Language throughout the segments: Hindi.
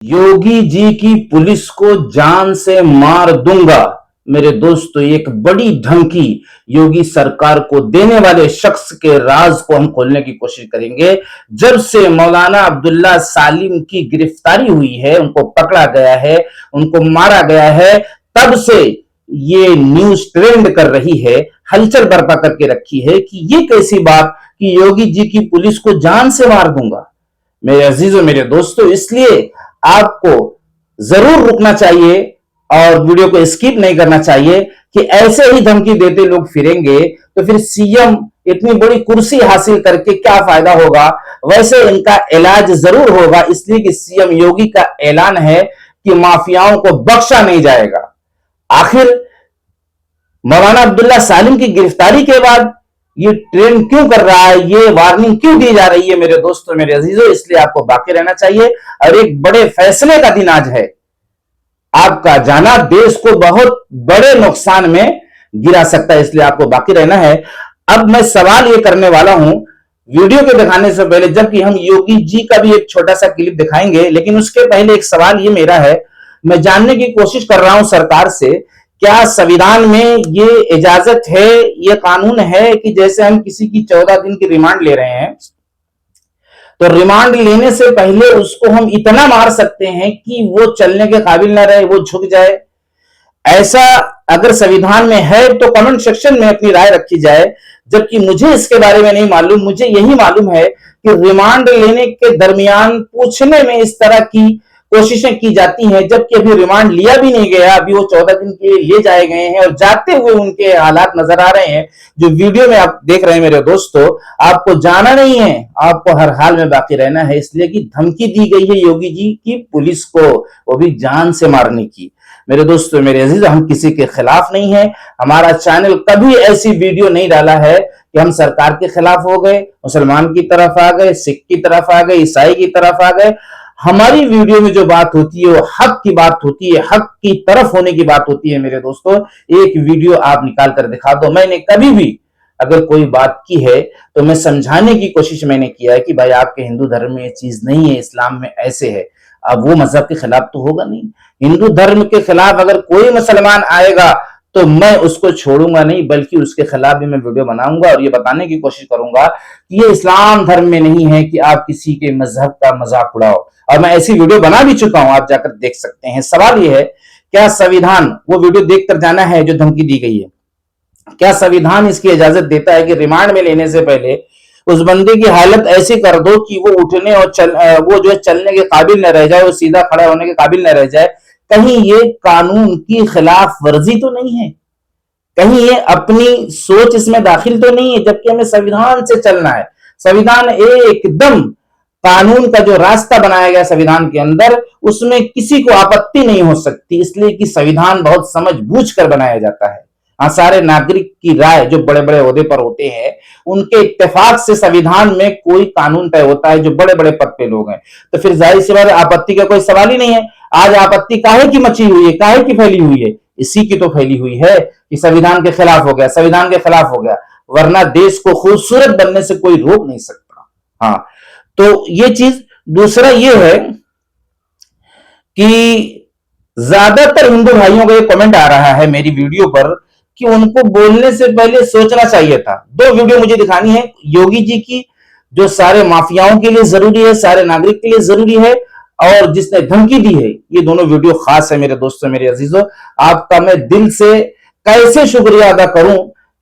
योगी जी की पुलिस को जान से मार दूंगा। मेरे दोस्तों, एक बड़ी धमकी योगी सरकार को देने वाले शख्स के राज को हम खोलने की कोशिश करेंगे। जब से मौलाना अब्दुल्ला सालिम की गिरफ्तारी हुई है, उनको पकड़ा गया है, उनको मारा गया है, तब से ये न्यूज ट्रेंड कर रही है, हलचल बर्पा करके रखी है कि ये कैसी बात कि योगी जी की पुलिस को जान से मार दूंगा। मेरे अजीजों, मेरे दोस्तों, इसलिए आपको जरूर रुकना चाहिए और वीडियो को स्किप नहीं करना चाहिए कि ऐसे ही धमकी देते लोग फिरेंगे तो फिर सीएम इतनी बड़ी कुर्सी हासिल करके क्या फायदा होगा। वैसे इनका इलाज जरूर होगा, इसलिए कि सीएम योगी का ऐलान है कि माफियाओं को बख्शा नहीं जाएगा। आखिर मौलाना अब्दुल्ला सालिम की गिरफ्तारी के बाद ये ट्रेंड क्यों कर रहा है, ये वार्निंग क्यों दी जा रही है मेरे दोस्तों, मेरे अजीजों, इसलिए आपको बाकी रहना चाहिए। और एक बड़े फैसले का दिन आज है। आपका जाना देश को बहुत बड़े नुकसान में गिरा सकता है, इसलिए आपको बाकी रहना है। अब मैं सवाल ये करने वाला हूं वीडियो के दिखाने से पहले, जबकि हम योगी जी का भी एक छोटा सा क्लिप दिखाएंगे, लेकिन उसके पहले एक सवाल ये मेरा है। मैं जानने की कोशिश कर रहा हूं सरकार से, क्या संविधान में ये इजाजत है, ये कानून है कि जैसे हम किसी की 14 दिन की रिमांड ले रहे हैं तो रिमांड लेने से पहले उसको हम इतना मार सकते हैं कि वो चलने के काबिल ना रहे, वो झुक जाए। ऐसा अगर संविधान में है तो कमेंट सेक्शन में अपनी राय रखी जाए, जबकि मुझे इसके बारे में नहीं मालूम। मुझे यही मालूम है कि रिमांड लेने के दरमियान पूछने में इस तरह की कोशिशें की जाती हैं, जबकि अभी रिमांड लिया भी नहीं गया, अभी वो 14 दिन के लिए ले जाए गए हैं और जाते हुए उनके हालात नजर आ रहे हैं जो वीडियो में आप देख रहे हैं। मेरे दोस्तों, आपको जाना नहीं है, आपको हर हाल में बाकी रहना है, इसलिए कि धमकी दी गई है योगी जी की पुलिस को, वो भी जान से मारने की। मेरे दोस्तों, मेरे अजीज, हम किसी के खिलाफ नहीं है। हमारा चैनल कभी ऐसी वीडियो नहीं डाला है कि हम सरकार के खिलाफ हो गए, मुसलमान की तरफ आ गए, सिख की तरफ आ गए, ईसाई की तरफ आ गए। हमारी वीडियो में जो बात होती है वो हक की बात होती है, हक की तरफ होने की बात होती है। मेरे दोस्तों, एक वीडियो आप निकाल कर दिखा दो। मैंने कभी भी अगर कोई बात की है तो मैं समझाने की कोशिश मैंने किया है कि भाई आपके हिंदू धर्म में ये चीज नहीं है, इस्लाम में ऐसे है। अब वो मजहब के खिलाफ तो होगा नहीं। हिंदू धर्म के खिलाफ अगर कोई मुसलमान आएगा तो मैं उसको छोड़ूंगा नहीं, बल्कि उसके खिलाफ भी मैं वीडियो बनाऊंगा और ये बताने की कोशिश करूंगा कि ये इस्लाम धर्म में नहीं है कि आप किसी के मजहब का मजाक उड़ाओ। और मैं ऐसी वीडियो बना भी चुका हूं, आप जाकर देख सकते हैं। सवाल ये है, क्या संविधान, वो वीडियो देखकर जाना है जो धमकी दी गई है, क्या संविधान इसकी इजाजत देता है कि रिमांड में लेने से पहले उस बंदे की हालत ऐसी कर दो कि वो उठने और वो जो है चलने के काबिल न रह जाए, वो सीधा खड़ा होने के काबिल न रह जाए। कहीं ये कानून की खिलाफ वर्जी तो नहीं है? कहीं ये अपनी सोच इसमें दाखिल तो नहीं है? जबकि हमें संविधान से चलना है। संविधान एकदम कानून का जो रास्ता बनाया गया संविधान के अंदर, उसमें किसी को आपत्ति नहीं हो सकती, इसलिए कि संविधान बहुत समझबूझ कर बनाया जाता है। हाँ, सारे नागरिक की राय, जो बड़े बड़े ओहदे पर होते हैं, उनके इत्तेफाक से संविधान में कोई कानून तय होता है, जो बड़े बड़े पद पे लोग हैं। तो फिर जाहिर सी बात है, आपत्ति का कोई सवाल ही नहीं है। आज आपत्ति काहे की मची हुई है, काहे की फैली हुई है? इसी की तो फैली हुई है कि संविधान के खिलाफ हो गया, संविधान के खिलाफ हो गया, वरना देश को खूबसूरत बनने से कोई रोक नहीं सकता। हाँ, तो ये चीज। दूसरा ये है कि ज्यादातर हिंदू भाइयों का ये कमेंट आ रहा है मेरी वीडियो पर कि उनको बोलने से पहले सोचना चाहिए था। दो वीडियो मुझे दिखानी है योगी जी की, जो सारे माफियाओं के लिए जरूरी है, सारे नागरिक के लिए जरूरी है, और जिसने धमकी दी है। ये दोनों वीडियो खास है मेरे दोस्तों, मेरे अजीजों। आपका मैं दिल से कैसे शुक्रिया अदा करूं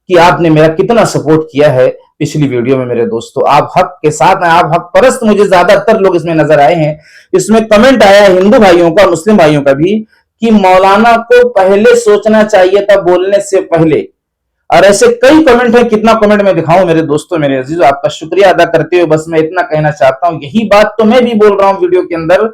कि आपने मेरा कितना सपोर्ट किया है पिछली वीडियो में। मेरे दोस्तों, आप हक के साथ हैं, आप हक परस्त मुझे ज्यादातर लोग इसमें नजर आए हैं। इसमें कमेंट आया हिंदू भाइयों का, मुस्लिम भाइयों का भी, कि मौलाना को पहले सोचना चाहिए था बोलने से पहले। और ऐसे कई कमेंट हैं, कितना कमेंट मैं दिखाऊं मेरे दोस्तों, मेरे अजीजों। आपका शुक्रिया अदा करते हुए बस मैं इतना कहना चाहता हूं, यही बात तो मैं भी बोल रहा हूं वीडियो के अंदर,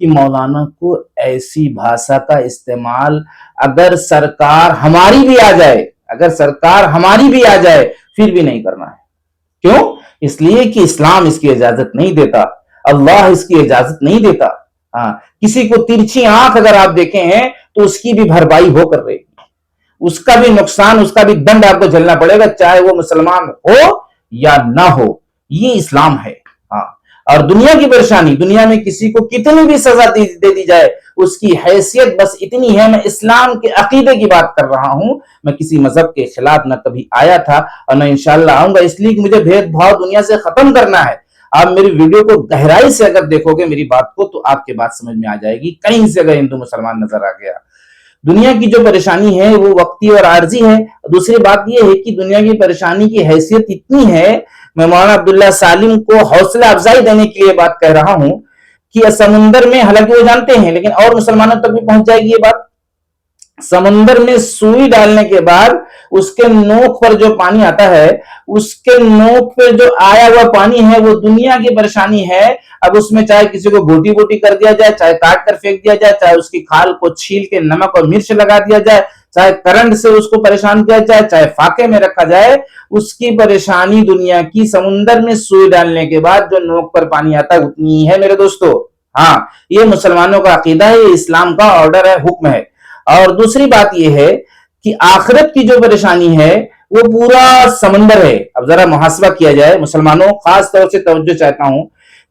कि मौलाना को ऐसी भाषा का इस्तेमाल अगर सरकार हमारी भी आ जाए, अगर सरकार हमारी भी आ जाए, फिर भी नहीं करना है। क्यों? इसलिए कि इस्लाम इसकी इजाजत नहीं देता, अल्लाह इसकी इजाजत नहीं देता। हाँ, किसी को तिरछी आंख अगर आप देखे हैं तो उसकी भी भरपाई होकर रहेगी, उसका भी नुकसान, उसका भी दंड आपको झेलना पड़ेगा, चाहे वो मुसलमान हो या ना हो। ये इस्लाम है। हाँ, और दुनिया की परेशानी, दुनिया में किसी को कितनी भी सजा दे दी जाए, उसकी हैसियत बस इतनी है। मैं इस्लाम के अकीदे की बात कर रहा हूं, मैं किसी मजहब के खिलाफ न कभी आया था और न इंशाल्लाह आऊंगा, इसलिए कि मुझे भेदभाव दुनिया से खत्म करना है। आप मेरी वीडियो को गहराई से अगर देखोगे मेरी बात को, तो आपके बात समझ में आ जाएगी, कहीं से अगर हिंदू मुसलमान नजर आ गया। दुनिया की जो परेशानी है वो वक्ती और आर्जी है। दूसरी बात यह है कि दुनिया की परेशानी की हैसियत इतनी है, मैं मौलाना अब्दुल्ला सालिम को हौसला अफजाई देने के लिए बात कह रहा हूं कि समुंदर में, हालांकि वो जानते हैं लेकिन और मुसलमानों तक भी पहुंच जाएगी ये बात, समुंदर में सुई डालने के बाद उसके नोक पर जो पानी आता है, उसके नोक पे जो आया हुआ पानी है वो दुनिया की परेशानी है। अब उसमें चाहे किसी को बोटी बोटी कर दिया जाए, चाहे काट कर फेंक दिया जाए, चाहे उसकी खाल को छील के नमक और मिर्च लगा दिया जाए, चाहे करंट से उसको परेशान किया जाए, चाहे फाके में रखा जाए, उसकी परेशानी दुनिया की समुंदर में सुई डालने के बाद जो नोक पर पानी आता है उतनी है मेरे दोस्तों। हाँ, ये मुसलमानों का अकीदा है, ये इस्लाम का ऑर्डर है, हुक्म है। और दूसरी बात यह है कि आखिरत की जो परेशानी है वो पूरा समंदर है। अब जरा मुहासबा किया जाए मुसलमानों, खास तौर से तवज्जो चाहता हूं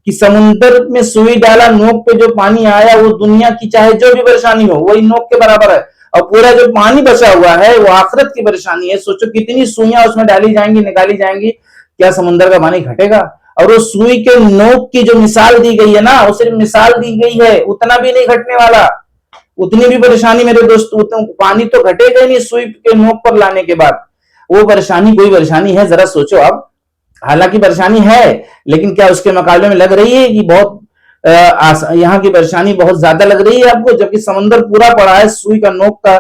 कि समुंदर में सुई डाला, नोक पे जो पानी आया वो दुनिया की चाहे जो भी परेशानी हो वही नोक के बराबर है, और पूरा जो पानी बचा हुआ है वो आखिरत की परेशानी है। सोचो कितनी सुइयां उसमें डाली जाएंगी, निकाली जाएंगी, क्या समुंदर का पानी घटेगा? और वो सुई के नोक की जो मिसाल दी गई है ना, वो सिर्फ मिसाल दी गई है, उतना भी नहीं घटने वाला, उतनी भी परेशानी मेरे दोस्त, पानी तो घटेगा ही नहीं सुई के नोक पर लाने के बाद। वो परेशानी कोई परेशानी है, जरा सोचो अब। हालांकि परेशानी है, लेकिन क्या उसके मुकाबले में लग रही है कि बहुत यहाँ की परेशानी बहुत ज्यादा लग रही है आपको, जबकि समुंदर पूरा पड़ा है, सुई का नोक का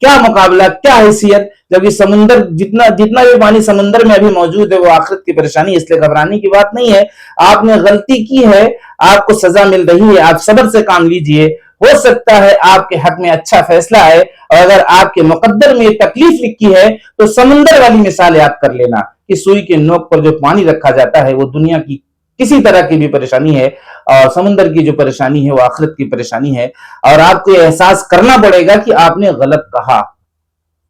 क्या मुकाबला, क्या हैसियत, जबकि समुंदर जितना जितना भी पानी समुंदर में अभी मौजूद है वो आखिरत की परेशानी, इसलिए घबराने की बात नहीं है। आपने गलती की है, आपको सजा मिल रही है, आप सब्र से काम लीजिए, हो सकता है आपके हक में अच्छा फैसला है। और अगर आपके मुकद्दर में तकलीफ लिखी है तो समुंदर वाली मिसाल याद कर लेना कि सुई के नोक पर जो पानी रखा जाता है वो दुनिया की किसी तरह की भी परेशानी है, और समुंदर की जो परेशानी है वो आखिरत की परेशानी है। और आपको एहसास करना पड़ेगा कि आपने गलत कहा,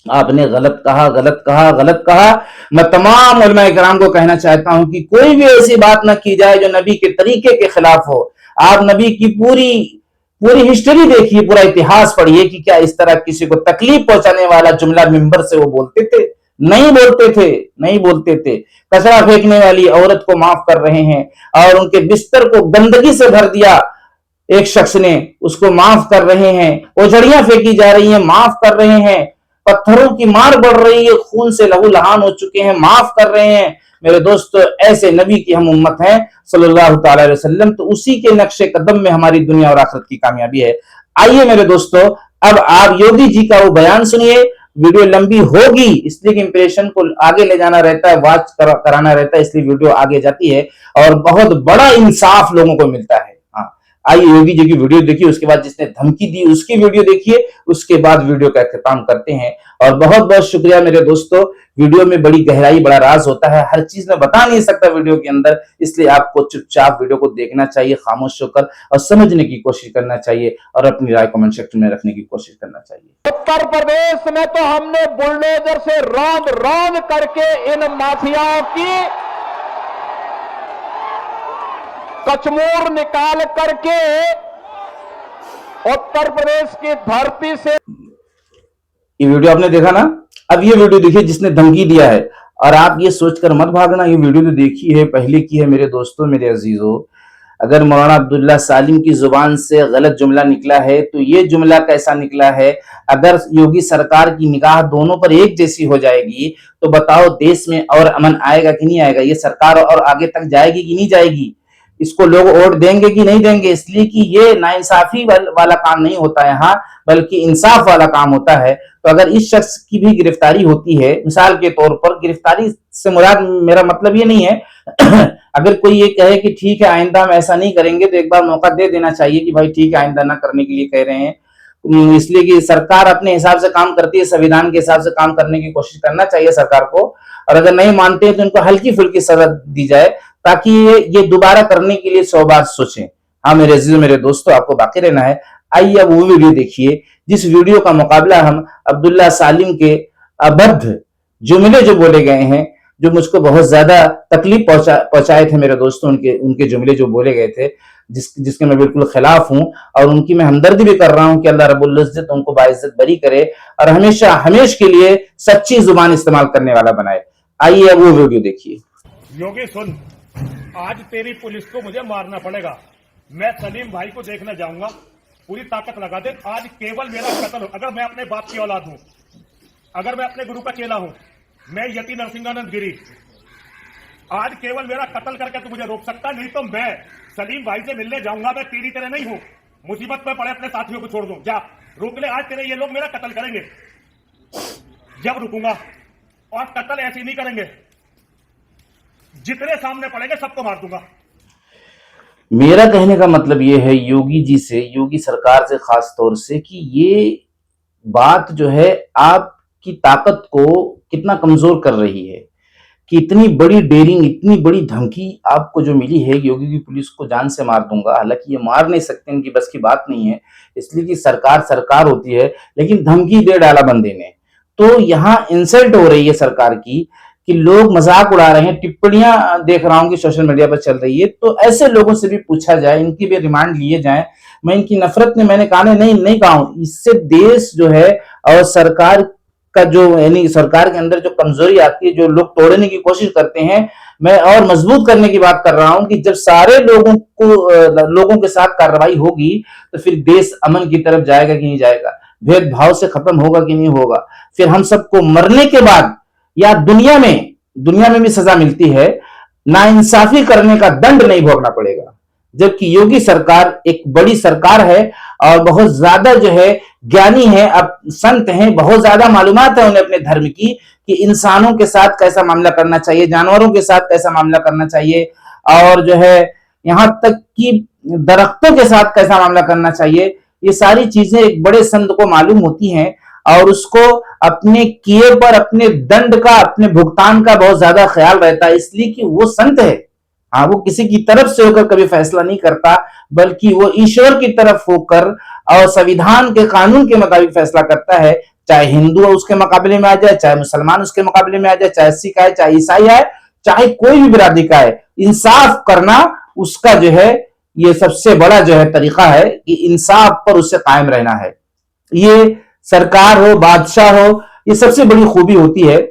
आपने गलत कहा, गलत कहा, गलत कहा। मैं तमाम उलमा किराम को कहना चाहता हूं कि कोई भी ऐसी बात ना की जाए जो नबी के तरीके के खिलाफ हो। आप नबी की पूरी पूरी हिस्ट्री देखिए, पूरा इतिहास पढ़िए कि क्या इस तरह किसी को तकलीफ पहुंचाने वाला जुमला मिंबर से वो बोलते थे? नहीं बोलते थे, नहीं बोलते थे। कचरा फेंकने वाली औरत को माफ कर रहे हैं, और उनके बिस्तर को गंदगी से भर दिया एक शख्स ने, उसको माफ कर रहे हैं। ओझड़ियां फेंकी जा रही हैं, माफ कर रहे हैं। पत्थरों की मार बढ़ रही है, खून से लहूलुहान हो चुके हैं, माफ कर रहे हैं। मेरे दोस्तों, ऐसे नबी की हम उम्मत हैं सल्लल्लाहु अलैहि वसल्लम, तो उसी के नक्शे कदम में हमारी दुनिया और आखिरत की कामयाबी है। आइए मेरे दोस्तों, अब आप योगी जी का वो बयान सुनिए। वीडियो लंबी होगी इसलिए कि इंप्रेशन को आगे ले जाना रहता है, वॉच कराना रहता है, इसलिए वीडियो आगे जाती है और बहुत बड़ा इंसाफ लोगों को मिलता है। आइए योगी जी की वीडियो देखिए, उसके बाद जिसने धमकी दी उसकी वीडियो देखिए, उसके बाद वीडियो का इख्तिताम करते हैं। और बहुत बहुत शुक्रिया मेरे दोस्तों, वीडियो में बड़ी गहराई, बड़ा राज होता है, हर चीज मैं बता नहीं सकता वीडियो के अंदर, इसलिए आपको चुपचाप वीडियो को देखना चाहिए खामोश होकर, और समझने की कोशिश करना चाहिए, और अपनी राय कमेंट सेक्शन में रखने की कोशिश करना चाहिए। उत्तर प्रदेश में तो हमने बुलडोजर से रौंद रौंद करके इन माफियाओं की कचमूर निकाल करके उत्तर प्रदेश की धरती से। ये वीडियो आपने देखा ना, अब ये वीडियो देखिए जिसने धमकी दिया है। और आप ये सोचकर मत भागना, ये वीडियो तो देखी है, पहले की है मेरे दोस्तों, मेरे अजीजों। अगर मौलाना अब्दुल्ला सालिम की जुबान से गलत जुमला निकला है तो ये जुमला कैसा निकला है? अगर योगी सरकार की निगाह दोनों पर एक जैसी हो जाएगी तो बताओ देश में और अमन आएगा कि नहीं आएगा? ये सरकार और आगे तक जाएगी कि नहीं जाएगी? इसको लोग वोट देंगे कि नहीं देंगे? इसलिए कि ये नाइंसाफी वाला काम नहीं होता है यहाँ, बल्कि इंसाफ वाला काम होता है। तो अगर इस शख्स की भी गिरफ्तारी होती है, मिसाल के तौर पर, गिरफ्तारी से मुराद मेरा मतलब ये नहीं है अगर कोई ये कहे कि ठीक है आइंदा हम ऐसा नहीं करेंगे, तो एक बार मौका दे देना चाहिए कि भाई ठीक है आइंदा ना करने के लिए कह रहे हैं, इसलिए कि सरकार अपने हिसाब से काम करती है, संविधान के हिसाब से काम करने की कोशिश करना चाहिए सरकार को। और अगर नहीं मानते हैं तो उनको हल्की फुल्की सजा दी जाए, ताकि ये दोबारा करने के लिए 100 बार सोचें। हाँ मेरे अजीजों, मेरे दोस्तों, आपको बाकी रहना है। आइए अब वो वीडियो देखिए जिस वीडियो का मुकाबला हम अब्दुल्ला सालिम के अभद्र जुमले जो बोले गए हैं, जो मुझको बहुत ज्यादा तकलीफ पहुंचाए थे मेरे दोस्तों, उनके उनके जुमले जो बोले गए थे, जिसके मैं बिल्कुल खिलाफ हूं, और उनकी मैं हमदर्दी भी कर रहा हूं कि अल्लाह रब्बुल इज्जत उनको बाइज्जत बरी करे और हमेशा हमेश के लिए सच्ची जुबान इस्तेमाल करने वाला बनाए। आइए अब वो वीडियो देखिए। योगी सुन, आज तेरी पुलिस को मुझे मारना पड़ेगा। मैं सलीम भाई को देखने जाऊंगा, पूरी ताकत लगा दे। आज केवल मेरा कत्ल हो, अगर मैं अपने बाप की औलाद हूं, अगर मैं अपने गुरु का चेला हूं, मैं यति नरसिंहानंद गिरी, आज केवल मेरा कत्ल करके तू मुझे रोक सकता, नहीं तो मैं सलीम भाई से मिलने जाऊंगा। मैं तेरी तरह नहीं हूं, मुसीबत में पड़े अपने साथियों को छोड़ दूं। जा रुक ले, आज तेरे ये लोग मेरा कत्ल करेंगे, जब रुकूंगा। और कत्ल ऐसे नहीं करेंगे, जितने सामने पड़ेंगे सबको मार दूंगा। मेरा कहने का मतलब ये है योगी जी से, योगी सरकार से खास तौर से, कि ये बात जो है आपकी ताकत को कितना कमजोर कर रही है, कि इतनी बड़ी डेयरिंग, इतनी बड़ी धमकी आपको जो मिली है, योगी की पुलिस को जान से मार दूंगा। हालांकि ये मार नहीं सकते, इनकी बस की बात नहीं है, इसलिए कि सरकार सरकार होती है, लेकिन धमकी दे डाला बंदे ने। तो यहाँ इंसल्ट हो रही है सरकार की, कि लोग मजाक उड़ा रहे हैं, टिप्पणियां देख रहा हूं कि सोशल मीडिया पर चल रही है। तो ऐसे लोगों से भी पूछा जाए, इनकी भी रिमांड लिए जाए। मैं इनकी नफरत में मैंने कहा नहीं कहा हूं, इससे देश जो है और सरकार का जो, यानी सरकार के अंदर जो कमजोरी आती है, जो लोग तोड़ने की कोशिश करते हैं, मैं और मजबूत करने की बात कर रहा हूं कि जब सारे लोगों के साथ कार्रवाई होगी तो फिर देश अमन की तरफ जाएगा कि नहीं जाएगा, भेदभाव से खत्म होगा कि नहीं होगा। फिर हम सबको मरने के बाद या दुनिया में भी सजा मिलती है, नाइंसाफी करने का दंड नहीं भोगना पड़ेगा। जबकि योगी सरकार एक बड़ी सरकार है और बहुत ज्यादा जो है ज्ञानी है, अब संत हैं, बहुत ज्यादा मालूमात है उन्हें अपने धर्म की, कि इंसानों के साथ कैसा मामला करना चाहिए, जानवरों के साथ कैसा मामला करना चाहिए, और जो है यहां तक कि दरख्तों के साथ कैसा मामला करना चाहिए। ये सारी चीजें एक बड़े संत को मालूम होती हैं और उसको अपने किए पर, अपने दंड का, अपने भुगतान का बहुत ज्यादा ख्याल रहता है, इसलिए कि वो संत है। हाँ, वो किसी की तरफ से होकर कभी फैसला नहीं करता, बल्कि वो ईश्वर की तरफ होकर और संविधान के कानून के मुताबिक फैसला करता है। चाहे हिंदू उसके मुकाबले में आ जाए, चाहे मुसलमान उसके मुकाबले में आ जाए, चाहे सिख आए, चाहे ईसाई आए, चाहे कोई भी बिरादरी का है, इंसाफ करना उसका जो है ये सबसे बड़ा जो है तरीका है, कि इंसाफ पर उससे कायम रहना है। ये सरकार हो, बादशाह हो, ये सबसे बड़ी खूबी होती है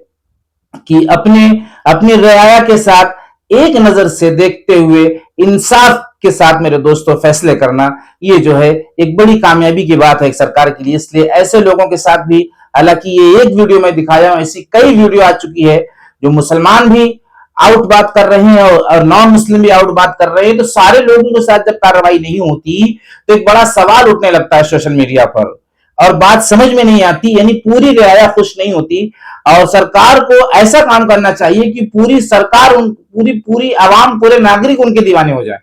कि अपनी रियाया के साथ एक नजर से देखते हुए इंसाफ के साथ मेरे दोस्तों फैसले करना, ये जो है एक बड़ी कामयाबी की बात है एक सरकार के लिए। इसलिए ऐसे लोगों के साथ भी, हालांकि ये एक वीडियो में दिखाया हूं, ऐसी कई वीडियो आ चुकी है जो मुसलमान भी आउट बात कर रहे हैं और नॉन मुस्लिम भी आउट बात कर रहे हैं। तो सारे लोगों के साथ जब कार्रवाई नहीं होती तो एक बड़ा सवाल उठने लगता है सोशल मीडिया पर, और बात समझ में नहीं आती, यानी पूरी रियाया खुश नहीं होती। और सरकार को ऐसा काम करना चाहिए कि पूरी सरकार, पूरी आवाम, पूरे नागरिक उनके दीवाने हो जाए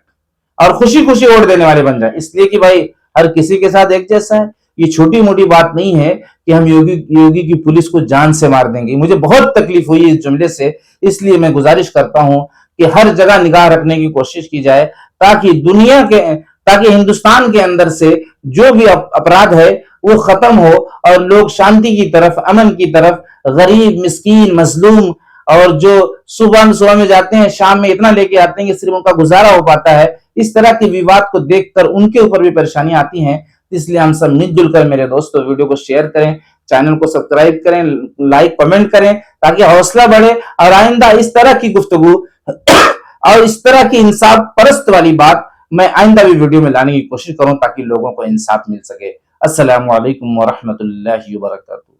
और खुशी खुशी वोट देने वाले बन जाए। इसलिए कि भाई हर किसी के साथ एक जैसा है। ये छोटी मोटी बात नहीं है कि हम योगी की पुलिस को जान से मार देंगे। मुझे बहुत तकलीफ हुई इस जुमले से, इसलिए मैं गुजारिश करता हूं कि हर जगह निगाह रखने की कोशिश की जाए, ताकि हिंदुस्तान के अंदर से जो भी अपराध है वो खत्म हो और लोग शांति की तरफ, अमन की तरफ, गरीब, मिस्कीन, मजलूम, और जो सुबह में जाते हैं, शाम में इतना लेके आते हैं कि सिर्फ उनका गुजारा हो पाता है, इस तरह के विवाद को देखकर उनके ऊपर भी परेशानी आती है। इसलिए हम सब मिलजुल कर मेरे दोस्तों वीडियो को शेयर करें, चैनल को सब्सक्राइब करें, लाइक कमेंट करें, ताकि हौसला बढ़े और आइंदा इस तरह की गुफ्तगू और इस तरह की इंसाफ परस्त वाली बात मैं आइंदा भी वीडियो में लाने की कोशिश करूं, ताकि लोगों को इंसाफ मिल सके। अस्सलामु अलैकुम व रहमतुल्लाहि व बरकातहू।